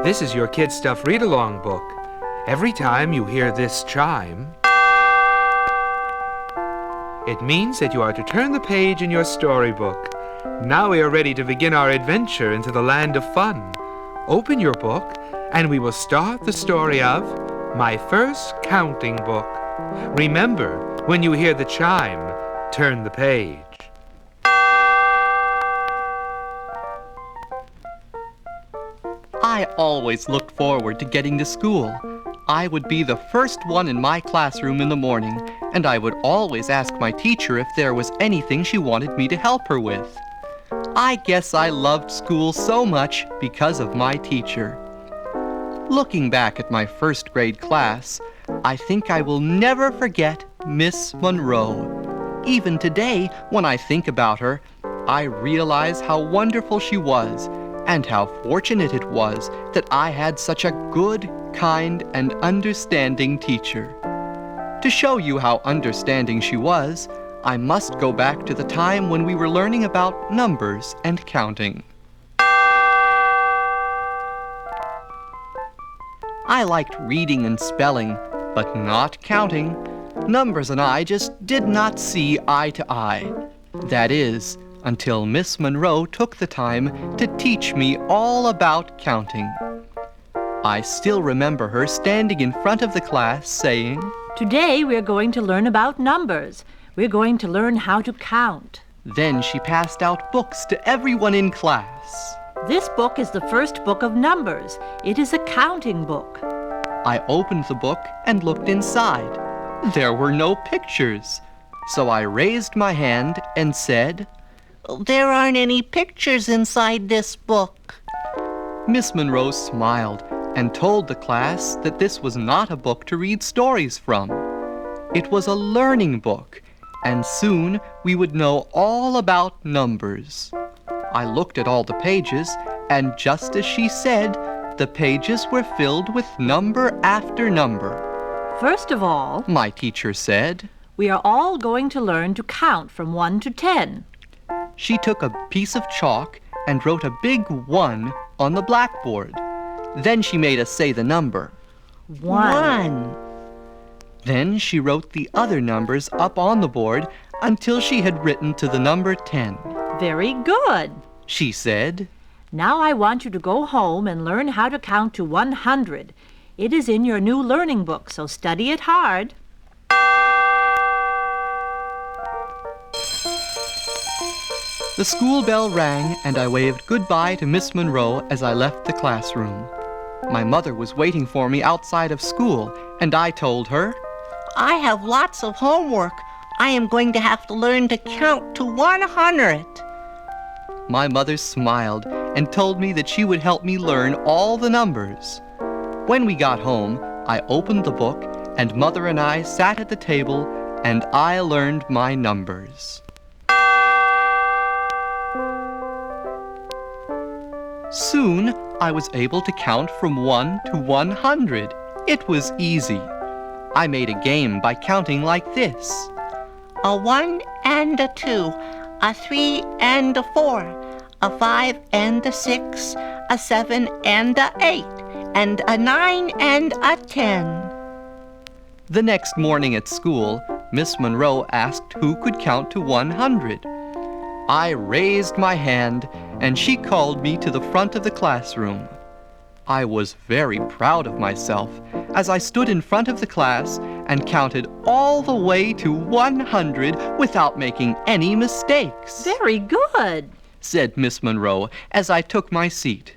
This is your Kid Stuff read-along book. Every time you hear this chime, it means that you are to turn the page in your storybook. Now we are ready to begin our adventure into the land of fun. Open your book, and we will start the story of My First Counting Book. Remember, when you hear the chime, turn the page. I always looked forward to getting to school. I would be the first one in my classroom in the morning, and I would always ask my teacher if there was anything she wanted me to help her with. I guess I loved school so much because of my teacher. Looking back at my first grade class, I think I will never forget Miss Monroe. Even today, when I think about her, I realize how wonderful she was and how fortunate it was that I had such a good, kind, and understanding teacher. To show you how understanding she was, I must go back to the time when we were learning about numbers and counting. I liked reading and spelling, but not counting. Numbers and I just did not see eye to eye. That is, until Miss Monroe took the time to teach me all about counting. I still remember her standing in front of the class saying, "Today we're going to learn about numbers. We're going to learn how to count." Then she passed out books to everyone in class. This book is the first book of numbers. It is a counting book. I opened the book and looked inside. There were no pictures. So I raised my hand and said, "There aren't any pictures inside this book." Miss Monroe smiled and told the class that this was not a book to read stories from. It was a learning book, and soon we would know all about numbers. I looked at all the pages, and just as she said, the pages were filled with number after number. First of all, my teacher said, we are all going to learn to count from 1 to 10. She took a piece of chalk and wrote a big 1 on the blackboard. Then she made us say the number. 1. Then she wrote the other numbers up on the board until she had written to the number 10. Very good, she said. Now I want you to go home and learn how to count to 100. It is in your new learning book, so study it hard. The school bell rang, and I waved goodbye to Miss Monroe as I left the classroom. My mother was waiting for me outside of school, and I told her, "I have lots of homework. I am going to have to learn to count to 100. My mother smiled and told me that she would help me learn all the numbers. When we got home, I opened the book, and Mother and I sat at the table, and I learned my numbers. Soon, I was able to count from 1 to 100. It was easy. I made a game by counting like this. A 1 and a 2, a 3 and a 4, a 5 and a 6, a 7 and a 8, and a 9 and a 10. The next morning at school, Miss Monroe asked who could count to 100. I raised my hand, and she called me to the front of the classroom. I was very proud of myself as I stood in front of the class and counted all the way to 100 without making any mistakes. Very good, said Miss Monroe as I took my seat.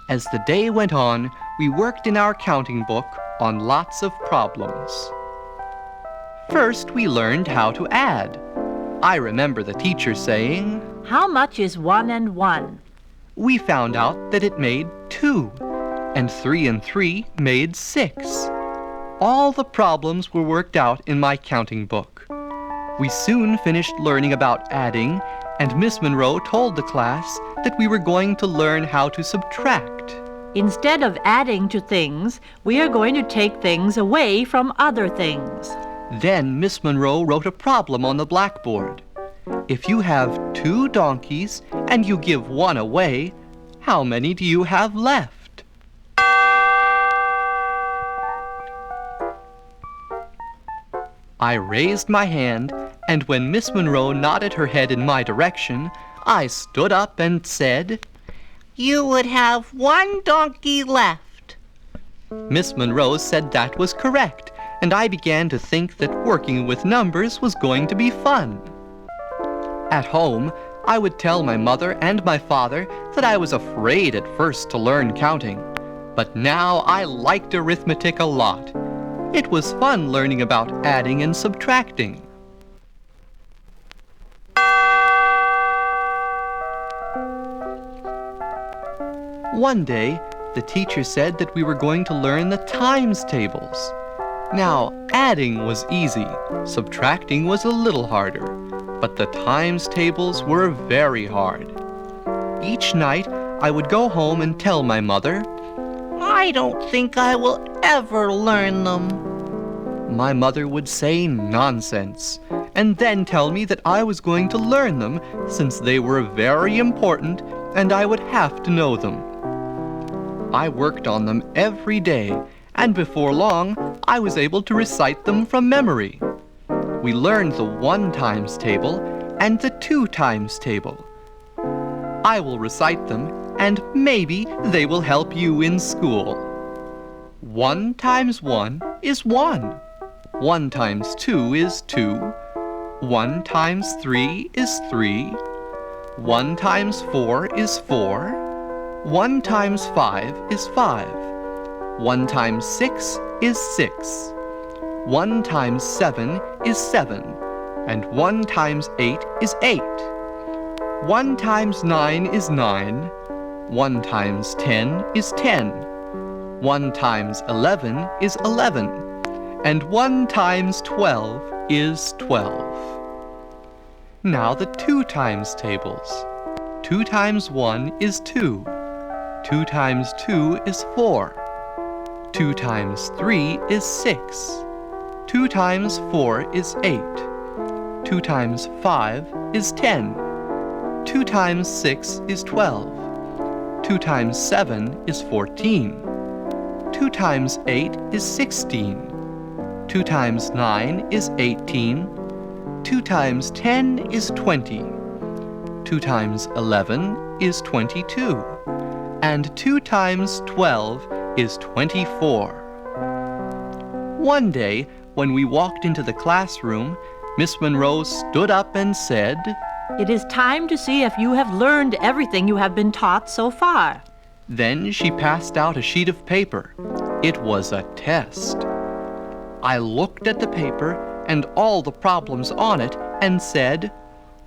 As the day went on, we worked in our counting book on lots of problems. First, we learned how to add. I remember the teacher saying, "How much is 1 and 1? We found out that it made 2, and 3 and 3 made 6. All the problems were worked out in my counting book. We soon finished learning about adding, and Miss Monroe told the class that we were going to learn how to subtract. Instead of adding to things, we are going to take things away from other things." Then Miss Monroe wrote a problem on the blackboard. If you have 2 donkeys and you give 1 away, how many do you have left? I raised my hand, and when Miss Monroe nodded her head in my direction, I stood up and said, You would have 1 donkey left. Miss Monroe said that was correct, and I began to think that working with numbers was going to be fun. At home, I would tell my mother and my father that I was afraid at first to learn counting, but now I liked arithmetic a lot. It was fun learning about adding and subtracting. One day, the teacher said that we were going to learn the times tables. Now, adding was easy, subtracting was a little harder, but the times tables were very hard. Each night, I would go home and tell my mother, I don't think I will ever learn them. My mother would say nonsense, and then tell me that I was going to learn them since they were very important and I would have to know them. I worked on them every day, and before long, I was able to recite them from memory. We learned the 1 times table and the 2 times table. I will recite them, and maybe they will help you in school. 1 times 1 is 1. 1 times 2 is 2. 1 times 3 is 3. 1 times 4 is 4. 1 times 5 is 5. 1 times 6 is 6. 1 times 7 is 7. And 1 times 8 is 8. 1 times 9 is 9. 1 times 10 is 10. 1 times 11 is 11. And 1 times 12 is 12. Now the 2 times tables. 2 times 1 is 2. 2 times 2 is 4. 2 times 3 is 6. 2 times 4 is 8. 2 times 5 is 10. 2 times 6 is 12. 2 times 7 is 14. 2 times 8 is 16. 2 times 9 is 18. 2 times 10 is 20. 2 times 11 is 22. And 2 times 12 is 24. One day, when we walked into the classroom, Miss Monroe stood up and said, It is time to see if you have learned everything you have been taught so far. Then she passed out a sheet of paper. It was a test. I looked at the paper and all the problems on it and said,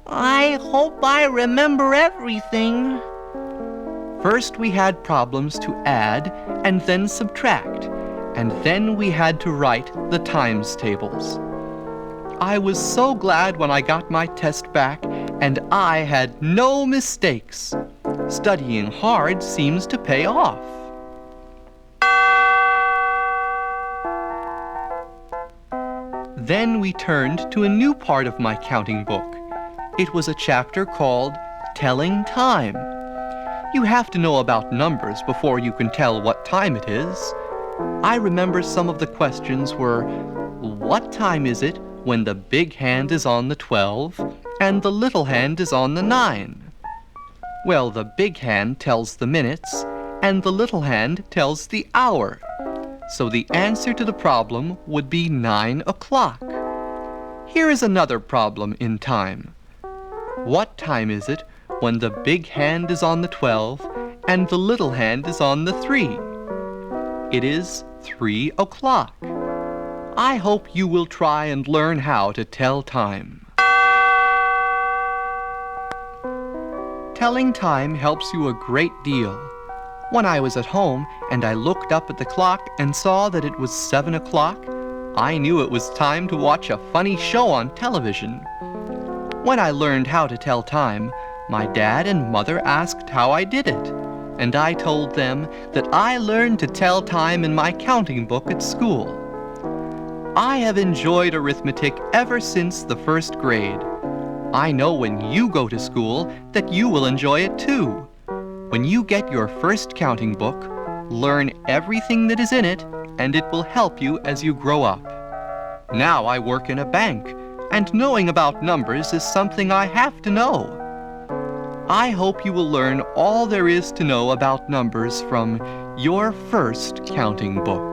I hope I remember everything. First we had problems to add and then subtract, and then we had to write the times tables. I was so glad when I got my test back and I had no mistakes. Studying hard seems to pay off. Then we turned to a new part of my counting book. It was a chapter called Telling Time. You have to know about numbers before you can tell what time it is. I remember some of the questions were, what time is it when the big hand is on the 12 and the little hand is on the 9? Well, the big hand tells the minutes and the little hand tells the hour. So the answer to the problem would be 9 o'clock. Here is another problem in time. What time is it when the big hand is on the 12 and the little hand is on the 3? It is 3 o'clock. I hope you will try and learn how to tell time. Telling time helps you a great deal. When I was at home and I looked up at the clock and saw that it was 7 o'clock, I knew it was time to watch a funny show on television. When I learned how to tell time, my dad and mother asked how I did it, and I told them that I learned to tell time in my counting book at school. I have enjoyed arithmetic ever since the first grade. I know when you go to school that you will enjoy it too. When you get your first counting book, learn everything that is in it, and it will help you as you grow up. Now I work in a bank, and knowing about numbers is something I have to know. I hope you will learn all there is to know about numbers from your first counting book.